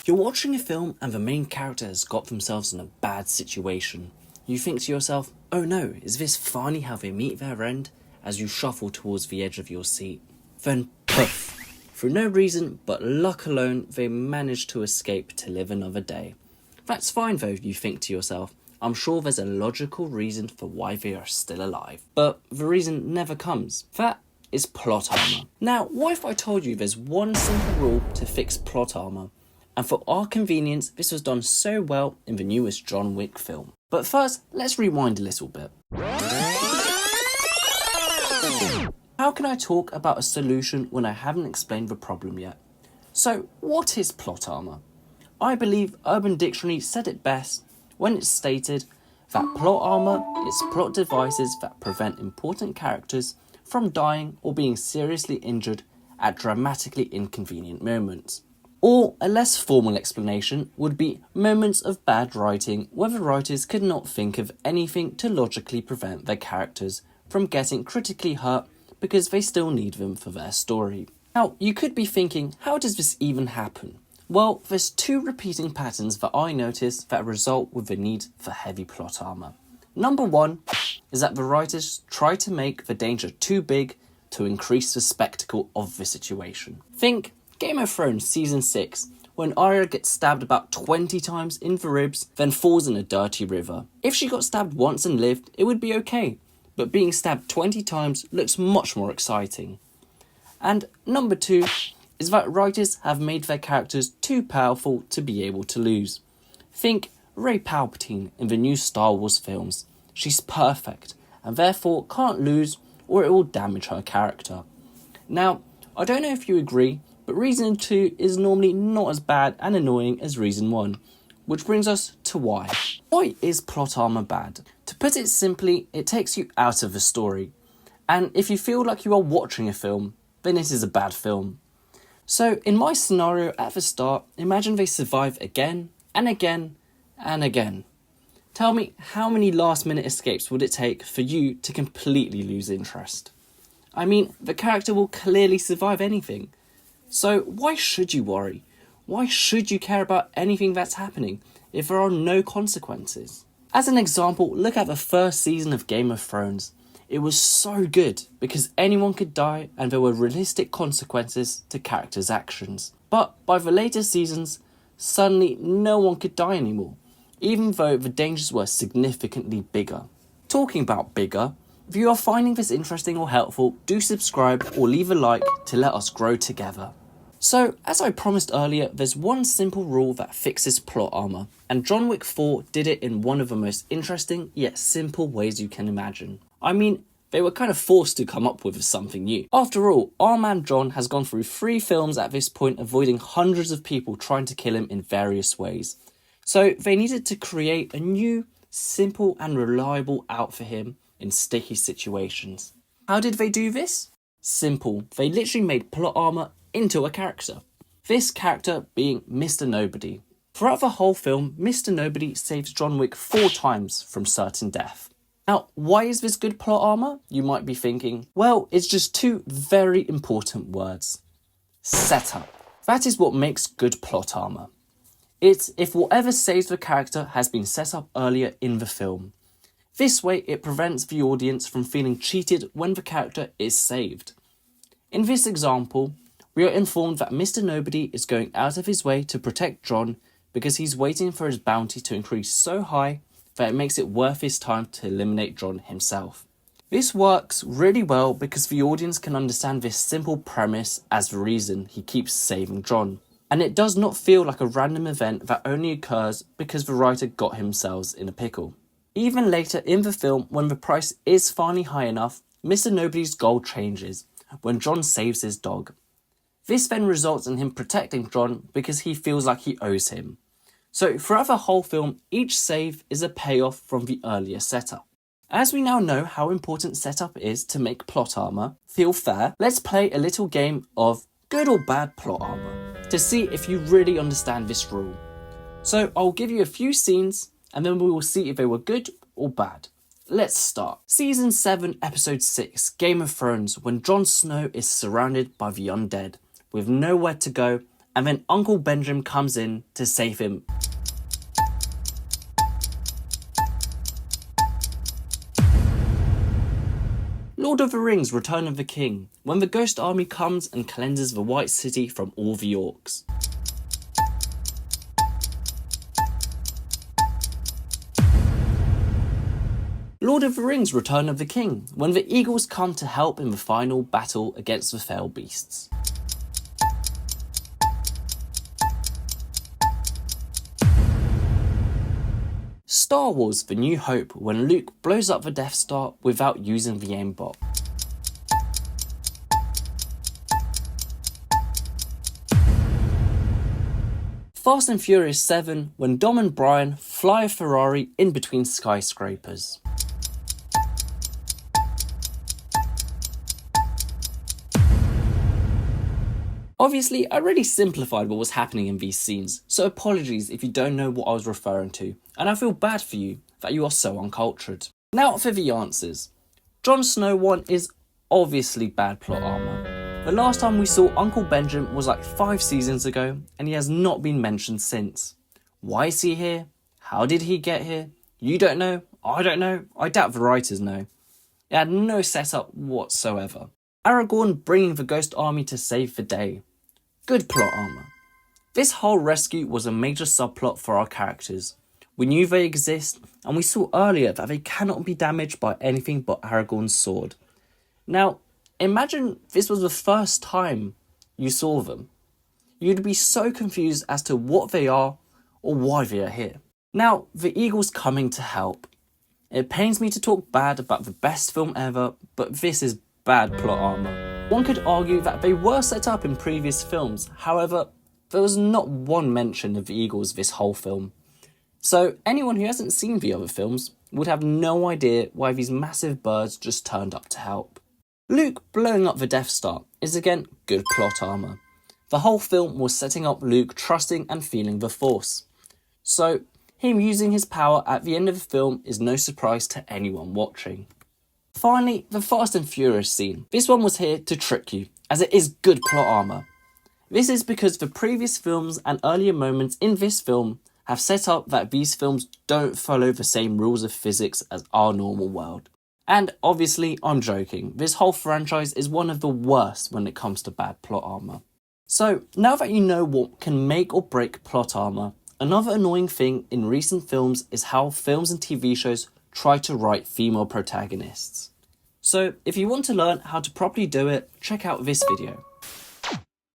You're watching a film and the main character has got themselves in a bad situation. You think to yourself, oh no, is this funny how they meet their end? As you shuffle towards the edge of your seat. Then poof! For no reason but luck alone, they manage to escape to live another day. That's fine though, you think to yourself. I'm sure there's a logical reason for why they are still alive. But the reason never comes. That is plot armour. Now, what if I told you there's one simple rule to fix plot armour? And for our convenience, this was done so well in the newest John Wick film. But first, let's rewind a little bit. How can I talk about a solution when I haven't explained the problem yet? So, what is plot armour? I believe Urban Dictionary said it best when it stated that plot armour is plot devices that prevent important characters from dying or being seriously injured at dramatically inconvenient moments. Or a less formal explanation would be moments of bad writing where the writers could not think of anything to logically prevent their characters from getting critically hurt because they still need them for their story. Now, you could be thinking, how does this even happen? Well, there's two repeating patterns that I notice that result with the need for heavy plot armour. Number one is that the writers try to make the danger too big to increase the spectacle of the situation. Think Game of Thrones Season 6, when Arya gets stabbed about 20 times in the ribs, then falls in a dirty river. If she got stabbed once and lived, it would be okay, but being stabbed 20 times looks much more exciting. And number two is that writers have made their characters too powerful to be able to lose. Think Rey Palpatine in the new Star Wars films. She's perfect, and therefore can't lose or it will damage her character. Now, I don't know if you agree, but reason 2 is normally not as bad and annoying as reason 1, which brings us to why. Why is plot armour bad? To put it simply, it takes you out of the story. And if you feel like you are watching a film, then it is a bad film. So in my scenario at the start, imagine they survive again and again and again. Tell me, how many last minute escapes would it take for you to completely lose interest? I mean, the character will clearly survive anything. So why should you worry? Why should you care about anything that's happening if there are no consequences? As an example, look at the first season of Game of Thrones. It was so good because anyone could die and there were realistic consequences to characters' actions. But by the later seasons, suddenly no one could die anymore, even though the dangers were significantly bigger. Talking about bigger, if you are finding this interesting or helpful, do subscribe or leave a like to let us grow together. So, as I promised earlier, there's one simple rule that fixes plot armour, and John Wick 4 did it in one of the most interesting yet simple ways you can imagine. I mean, they were kind of forced to come up with something new. After all, our man John has gone through 3 films at this point, avoiding hundreds of people trying to kill him in various ways. So they needed to create a new, simple and reliable out for him in sticky situations. How did they do this? Simple. They literally made plot armour into a character. This character being Mr. Nobody. Throughout the whole film, Mr. Nobody saves John Wick 4 times from certain death. Now, why is this good plot armour? You might be thinking. Well, it's just 2 very important words. Setup. That is what makes good plot armour. It's if whatever saves the character has been set up earlier in the film. This way, it prevents the audience from feeling cheated when the character is saved. In this example, we are informed that Mr. Nobody is going out of his way to protect John because he's waiting for his bounty to increase so high that it makes it worth his time to eliminate John himself. This works really well because the audience can understand this simple premise as the reason he keeps saving John. And it does not feel like a random event that only occurs because the writer got himself in a pickle. Even later in the film, when the price is finally high enough, Mr. Nobody's goal changes when John saves his dog. This then results in him protecting John because he feels like he owes him. So throughout the whole film, each save is a payoff from the earlier setup. As we now know how important setup is to make plot armour feel fair, let's play a little game of good or bad plot armour to see if you really understand this rule. So I'll give you a few scenes and then we will see if they were good or bad. Let's start. Season 7, Episode 6, Game of Thrones, when Jon Snow is surrounded by the undead, with nowhere to go and then Uncle Benjamin comes in to save him. Lord of the Rings: Return of the King, when the Ghost Army comes and cleanses the White City from all the orcs. Lord of the Rings: Return of the King, when the Eagles come to help in the final battle against the Fell Beasts. Star Wars: The New Hope, when Luke blows up the Death Star without using the aimbot. Fast and Furious 7, when Dom and Brian fly a Ferrari in between skyscrapers. Obviously, I really simplified what was happening in these scenes, so apologies if you don't know what I was referring to, and I feel bad for you that you are so uncultured. Now for the answers. Jon Snow one is obviously bad plot armour. The last time we saw Uncle Benjamin was like 5 seasons ago, and he has not been mentioned since. Why is he here? How did he get here? You don't know, I don't know, I doubt the writers know. It had no setup whatsoever. Aragorn bringing the Ghost Army to save the day. Good plot armour. This whole rescue was a major subplot for our characters. We knew they exist, and we saw earlier that they cannot be damaged by anything but Aragorn's sword. Now, imagine this was the first time you saw them. You'd be so confused as to what they are or why they are here. Now, the Eagles coming to help. It pains me to talk bad about the best film ever, but this is bad plot armour. One could argue that they were set up in previous films, however, there was not one mention of the Eagles this whole film. So anyone who hasn't seen the other films would have no idea why these massive birds just turned up to help. Luke blowing up the Death Star is again good plot armour. The whole film was setting up Luke trusting and feeling the Force. So him using his power at the end of the film is no surprise to anyone watching. Finally, the Fast and Furious scene. This one was here to trick you, as it is good plot armour. This is because the previous films and earlier moments in this film have set up that these films don't follow the same rules of physics as our normal world. And obviously, I'm joking, this whole franchise is one of the worst when it comes to bad plot armour. So, now that you know what can make or break plot armour, another annoying thing in recent films is how films and TV shows try to write female protagonists. So if you want to learn how to properly do it, check out this video.